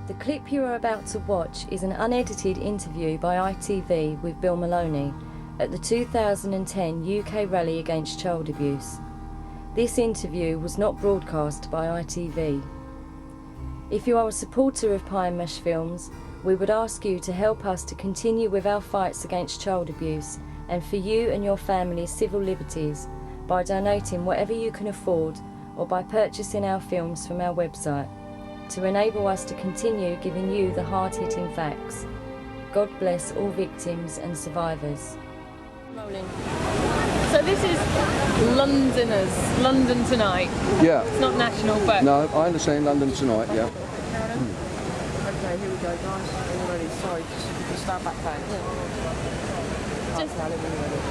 The clip you are about to watch is an unedited interview by ITV with Bill Maloney at the 2010 UK Rally Against Child Abuse. This interview was not broadcast by ITV. If you are a supporter of Pie and Mash Films, we would ask you to help us to continue with our fights against child abuse and for you and your family's civil liberties by donating whatever you can afford or by purchasing our films from our website, to enable us to continue giving you the hard-hitting facts. God bless all victims and survivors. Rolling. So this is Londoners, London Tonight. Yeah. It's not national, but... No, I understand London Tonight, yeah. Okay, here we go, guys. Are you ready? Sorry, just start back there.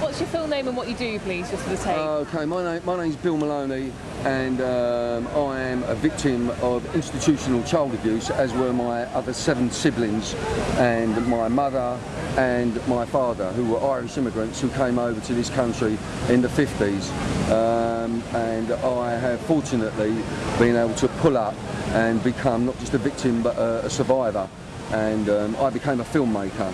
What's your full name and what you do, please, just for the tape? Okay, my name's Bill Maloney, and I am a victim of institutional child abuse, as were my other 7 siblings, and my mother and my father, who were Irish immigrants who came over to this country in the 50s. And I have fortunately been able to pull up and become not just a victim but a survivor. And I became a filmmaker.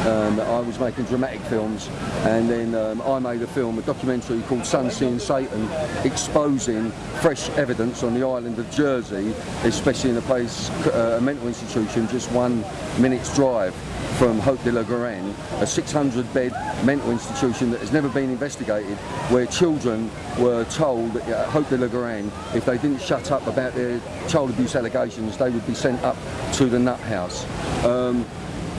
I was making dramatic films, and then I made a documentary called Sun, Sea and Satan, exposing fresh evidence on the island of Jersey, especially in a mental institution just 1 minute's drive from Hope de la Garenne, a 600-bed mental institution that has never been investigated, where children were told at Hope de la Garenne if they didn't shut up about their child abuse allegations, they would be sent up to the nut house.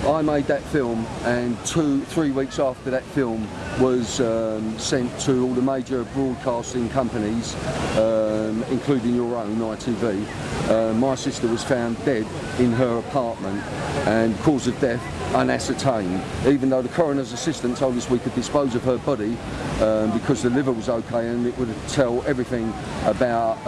I made that film, and 2-3 weeks after that film was sent to all the major broadcasting companies, including your own, ITV. My sister was found dead in her apartment, and cause of death unascertained, even though the coroner's assistant told us we could dispose of her body because the liver was okay and it would tell everything about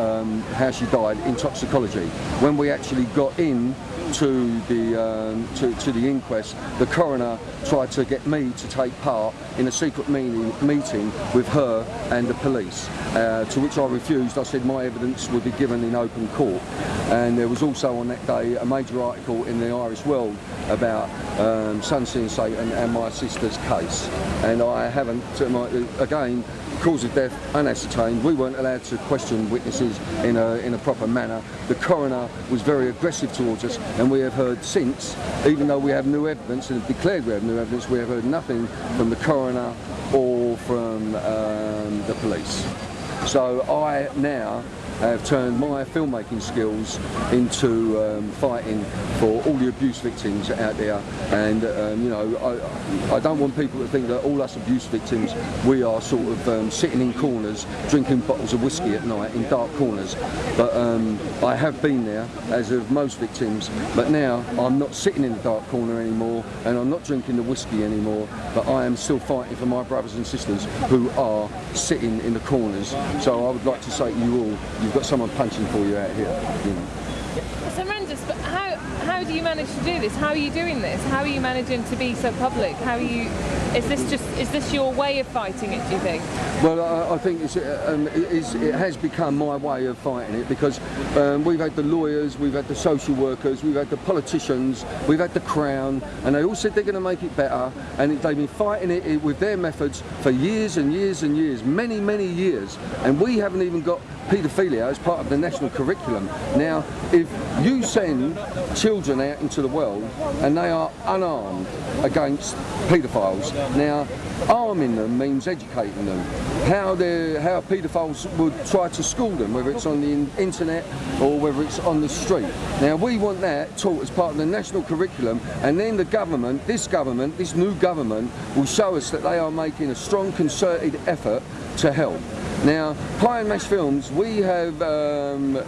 how she died in toxicology. When we actually got in to the inquest, the coroner tried to get me to take part in a secret meeting with her and the police, to which I refused. I said my evidence would be given in open court. And there was also on that day a major article in the Irish World about Sun, Sea and Satan and my sister's case. And I haven't, again, cause of death unascertained. We weren't allowed to question witnesses in a proper manner. The coroner was very aggressive towards us, and we have heard since, even though we have new evidence and have declared we have new evidence, we have heard nothing from the coroner or from the police. So I now have turned my filmmaking skills into fighting for all the abuse victims out there, and you know, I don't want people to think that all us abuse victims, we are sort of sitting in corners drinking bottles of whiskey at night in dark corners, but I have been there, as have most victims, but now I'm not sitting in the dark corner anymore, and I'm not drinking the whiskey anymore, but I am still fighting for my brothers and sisters who are sitting in the corners. So I would like to say to you all, you've got someone punching for you out here. You know. It's horrendous, but how do you manage to do this? How are you doing this? How are you managing to be so public? How are you? Is this your way of fighting it, do you think? Well, I think it has become my way of fighting it, because we've had the lawyers, we've had the social workers, we've had the politicians, we've had the Crown, and they all said they're going to make it better, and they've been fighting it with their methods for years and years and years, many, many years, and we haven't even got paedophilia as part of the national curriculum. Now, if you send children out into the world and they are unarmed against paedophiles, now arming them means educating them. How paedophiles would try to school them, whether it's on the internet or whether it's on the street. Now we want that taught as part of the national curriculum, and then the government, this new government, will show us that they are making a strong concerted effort to help. Now, Pie and Mash Films, we have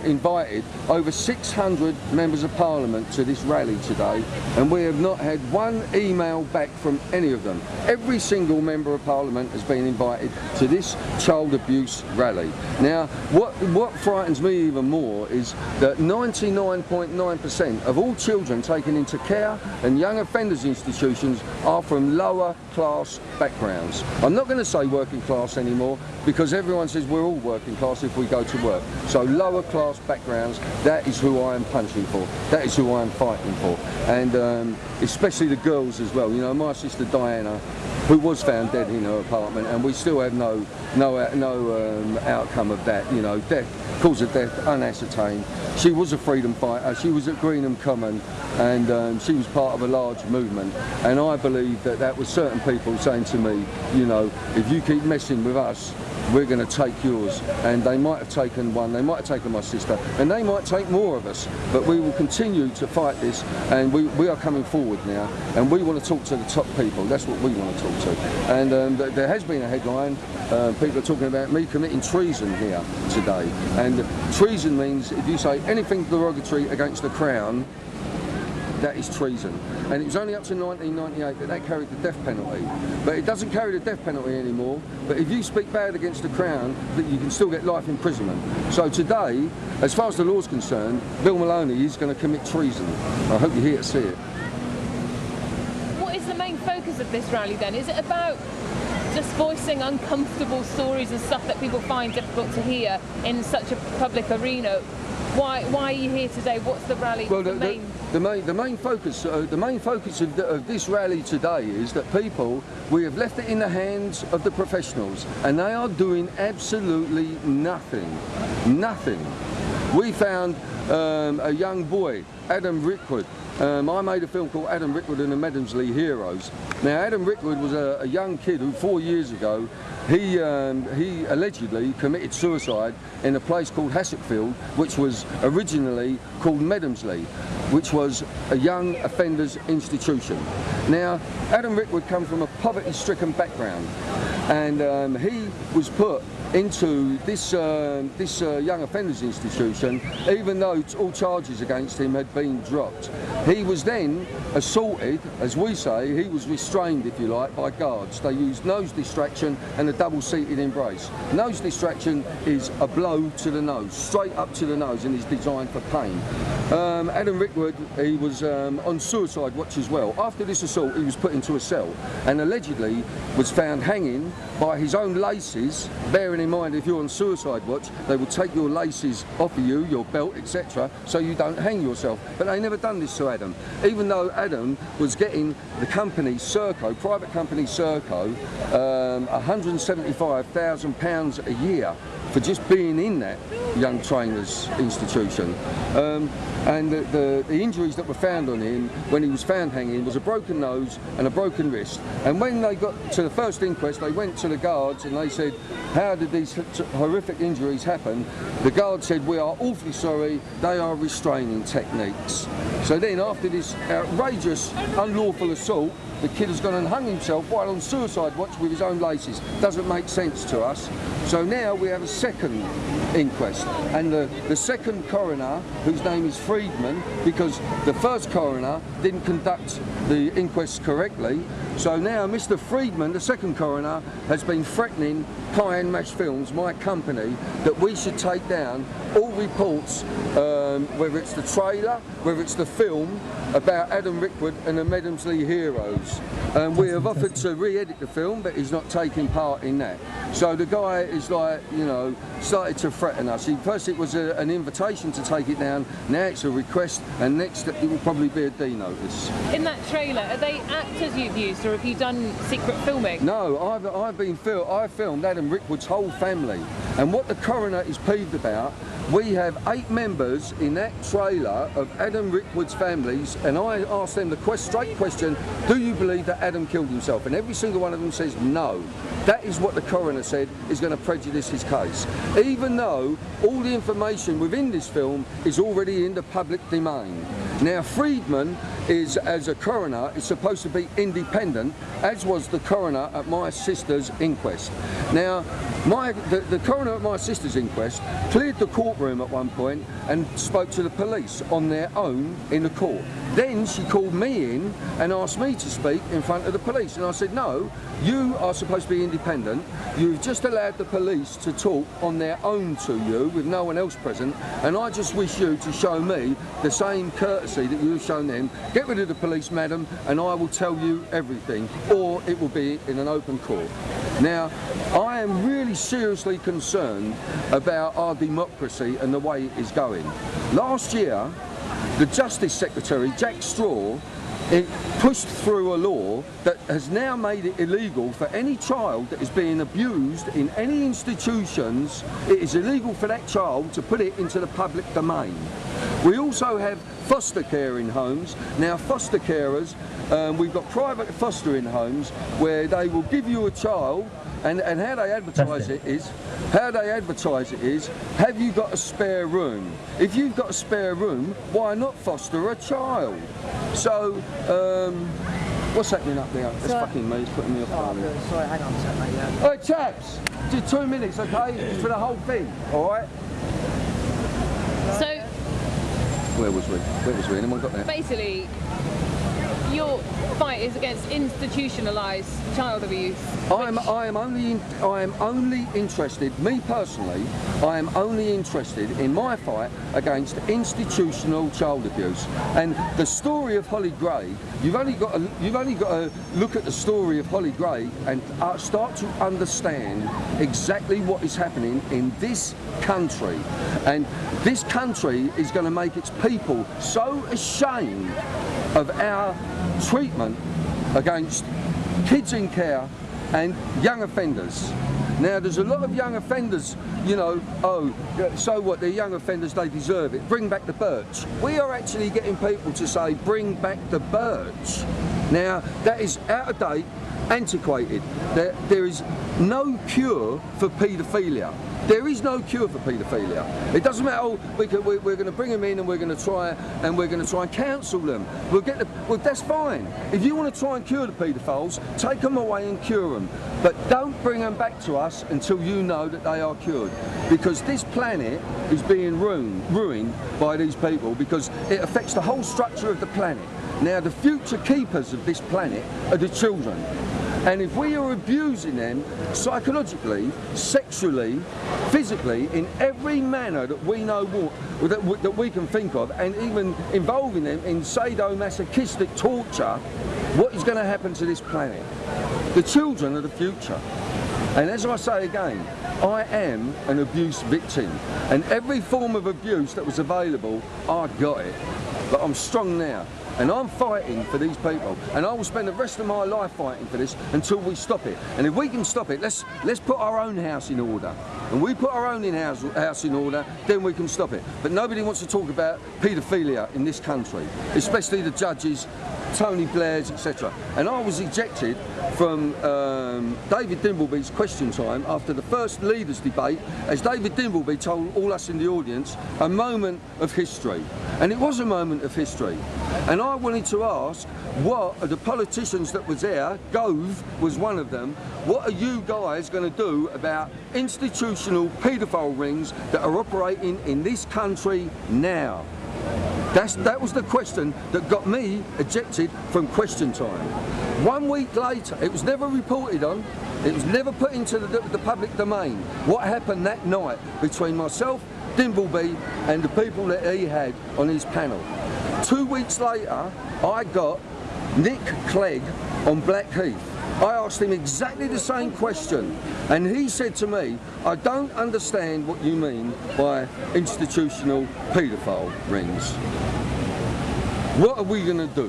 invited over 600 members of Parliament to this rally today, and we have not had one email back from any of them. Every single member of Parliament has been invited to this child abuse rally. Now, what frightens me even more is that 99.9% of all children taken into care and young offenders institutions are from lower class backgrounds. I'm not going to say working class anymore, because everyone sign says we're all working class if we go to work. So lower class backgrounds, that is who I am punching for. That is who I am fighting for. And especially the girls as well. You know, my sister Diana, who was found dead in her apartment, and we still have no outcome of that. You know, cause of death unascertained. She was a freedom fighter. She was at Greenham Common, and she was part of a large movement. And I believe that was certain people saying to me, you know, if you keep messing with us, we're going to take yours. And they might have taken one, they might have taken my sister, and they might take more of us. But we will continue to fight this, and we are coming forward now, and we want to talk to the top people. That's what we want to talk to. And there has been a headline, people are talking about me committing treason here today. And treason means if you say anything derogatory against the Crown, that is treason. And it was only up to 1998 that carried the death penalty. But it doesn't carry the death penalty anymore. But if you speak bad against the Crown, that you can still get life imprisonment. So today, as far as the law's concerned, Bill Maloney is going to commit treason. I hope you're here to see it. What is the main focus of this rally then? Is it about just voicing uncomfortable stories and stuff that people find difficult to hear in such a public arena? Why are you here today? What's the rally? Well, the main focus of this rally today is that we have left it in the hands of the professionals, and they are doing absolutely nothing. Nothing. We found a young boy, Adam Rickwood. I made a film called Adam Rickwood and the Medemsley Heroes. Now, Adam Rickwood was a young kid who 4 years ago, he allegedly committed suicide in a place called Hassockfield, which was originally called Medemsley, which was a young offenders institution. Now, Adam Rickwood comes from a poverty-stricken background, and he was put into this young offenders institution, even though all charges against him had been dropped. He was then assaulted, as we say. He was restrained, if you like, by guards. They used nose distraction and a double-seated embrace. Nose distraction is a blow to the nose, straight up to the nose, and is designed for pain. Adam Rickwood, he was on suicide watch as well. After this assault, he was put into a cell and allegedly was found hanging by his own laces. Bearing in mind, if you're on suicide watch, they will take your laces off of you, your belt, etc., so you don't hang yourself. But they never done this to Adam, even though Adam was getting the company Serco, private company Serco, £175,000 a year for just being in that young trainers institution. And the injuries that were found on him when he was found hanging was a broken nose and a broken wrist. And when they got to the first inquest, they went to the guards and they said, how did these horrific injuries happen? The guard said, we are awfully sorry, they are restraining techniques. So then after this outrageous, unlawful assault, the kid has gone and hung himself while on suicide watch with his own laces. Doesn't make sense to us. So now we have a second inquest, and the second coroner, whose name is Friedman, because the first coroner didn't conduct the inquest correctly. So now Mr. Friedman, the second coroner, has been threatening Pie and Mash Films, my company, that we should take down all reports, whether it's the trailer, whether it's the film, about Adam Rickwood and the Medemsley Heroes. We have offered to re-edit the film, but he's not taking part in that. So the guy is like, you know, started to threaten us. First it was an invitation to take it down, now it's a request, and next it will probably be a D notice. In that trailer, are they actors you've used, or have you done secret filming? No, I filmed Adam Rickwood's whole family, and what the coroner is peeved about, we have 8 members in that trailer of Adam Rickwood's families, and I asked them the straight question, do you believe that Adam killed himself? And every single one of them says no. That is what the coroner said is going to prejudice his case, even though all the information within this film is already in the public domain. Now, Friedman is, as a coroner, is supposed to be independent, as was the coroner at my sister's inquest. Now, the coroner at my sister's inquest cleared the courtroom at one point and spoke to the police on their own in the court. Then she called me in and asked me to speak in front of the police, and I said, no, you are supposed to be independent. You've just allowed the police to talk on their own to you with no one else present, and I just wish you to show me the same courtesy that you've shown them. Get rid of the police, madam, and I will tell you everything, or it will be in an open court. Now, I am really seriously concerned about our democracy and the way it is going. Last year, the Justice Secretary, Jack Straw, pushed through a law that has now made it illegal for any child that is being abused in any institutions. It is illegal for that child to put it into the public domain. We also have foster care in homes. Now, foster carers, we've got private fostering homes where they will give you a child, and how they advertise it is, have you got a spare room? If you've got a spare room, why not foster a child? So, what's happening up there? It's fucking me, it's putting me off. Oh, sorry, hang on a sec, mate. Yeah. Alright, chaps, just 2 minutes, okay? It's for the whole thing, alright? So, Where was we? Anyone got that? basically, your fight is against institutionalised child abuse. I am only interested, me personally, I am only interested in my fight against institutional child abuse. And the story of Holly Gray, you've only got to look at the story of Holly Gray and start to understand exactly what is happening in this country. And this country is going to make its people so ashamed of our treatment against kids in care and young offenders. Now, there's a lot of young offenders, you know, oh, so what, they're young offenders, they deserve it. Bring back the birch. We are actually getting people to say, bring back the birch. Now, that is out of date, antiquated. There is no cure for paedophilia. There is no cure for paedophilia. It doesn't matter. Oh, we're going to bring them in and we're going to try and counsel them. Well, that's fine. If you want to try and cure the paedophiles, take them away and cure them. But don't bring them back to us until you know that they are cured. Because this planet is being ruined by these people, because it affects the whole structure of the planet. Now, the future keepers of this planet are the children. And if we are abusing them psychologically, sexually, physically, in every manner that we know that we can think of, and even involving them in sadomasochistic torture, what is going to happen to this planet? The children are the future. And as I say again, I am an abuse victim. And every form of abuse that was available, I got it. But I'm strong now. And I'm fighting for these people, and I will spend the rest of my life fighting for this until we stop it. And if we can stop it, let's put our own house in order. And we put our own house in order, then we can stop it. But nobody wants to talk about paedophilia in this country, especially the judges, Tony Blair's, etc. And I was ejected from David Dimbleby's Question Time after the first leaders' debate, as David Dimbleby told all us in the audience, a moment of history. And it was a moment of history. And I wanted to ask, what are the politicians that was there, Gove was one of them, what are you guys going to do about institutional paedophile rings that are operating in this country now? That was the question that got me ejected from Question Time. 1 week later, it was never reported on, it was never put into the public domain. What happened that night between myself, Dimbleby, and the people that he had on his panel. 2 weeks later, I got Nick Clegg on Blackheath. I asked him exactly the same question, and he said to me, I don't understand what you mean by institutional paedophile rings. What are we going to do?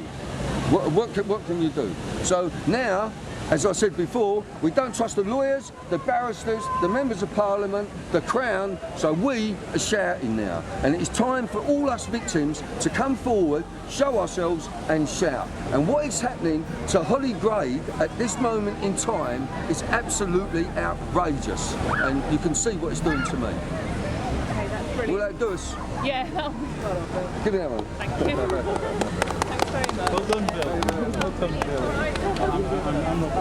What can you do? So now, as I said before, we don't trust the lawyers, the barristers, the members of parliament, the Crown, so we are shouting now. And it is time for all us victims to come forward, show ourselves and shout. And what is happening to Holly Gray at this moment in time is absolutely outrageous. And you can see what it's doing to me. Okay, that's brilliant. Will that do us? Yeah, Give me that one. thank you. Thanks very much. Well done, Bill. Well done, Bill. All right. I'm not